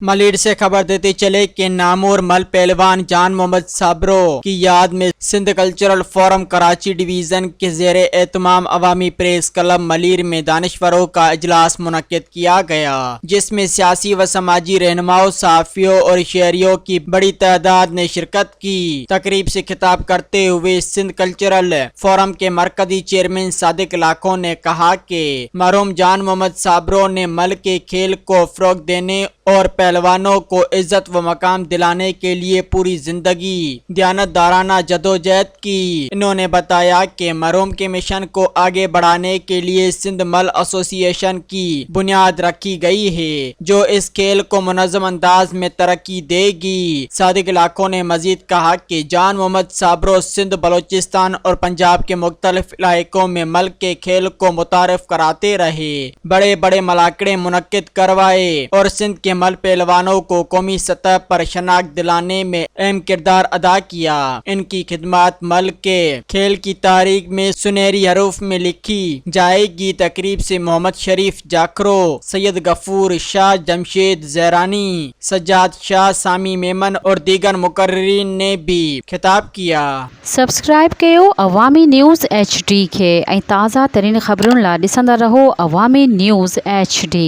मलिर से खबर देते चले कि नामूर मल पहलवान जान मोहम्मद साबरो की याद में Sindh cultural forum Karachi division के ज़ेरे एहतमाम अवामी प्रेस क्लब मलिर में दानिशवरों का इजलास मुनक्किद किया गया, जिसमें सियासी व समाजी रहनुमाओं, सहाफ़ियों और शहरियों की बड़ी तादाद ने शिरकत की। तकरीब से खिताब करते हुए सिंध कल्चरल फोरम के मरकजी चेयरमैन सादिक लाखों ने कहा कि मरहूम जान मोहम्मद साबरो ने मल के खेल को फ़रोग़ देने और पहलवानों को इज्जत व मकाम दिलाने के लिए पूरी जिंदगी दियानतदाराना जदोजहद की। इन्होंने बताया कि मरहूम के मिशन को आगे बढ़ाने के लिए सिंध मल एसोसिएशन की बुनियाद रखी गई है, जो इस खेल को मुनज़्ज़म अंदाज में तरक्की देगी। सादिक लाखों ने मजीद कहा कि जान मोहम्मद साबरो सिंध, बलोचिस्तान और पंजाब के मुख्तलिफ इलाकों में मल के खेल को मुतारिफ कराते रहे, बड़े बड़े मलाकड़े मुनक्किद करवाए और सिंध के मल पहलवानों को कौमी सतह पर शनाख्त दिलाने में अहम किरदार अदा किया। इनकी खिदमत मल के खेल की तारीख में सुनहरी हरूफ में लिखी जाएगी। तकरीब से मोहम्मद शरीफ जाखरो, सैयद गफूर शाह, जमशेद जहरानी, सज्जाद शाह, सामी मेमन और दीगर मुकर्रिरीन ने भी खिताब किया। सब्सक्राइब कयो अवामी न्यूज़ HD खे ऐं ताज़ा तरीन ख़बरुनि लाइ ॾिसंदा रहो अवामी न्यूज़ HD।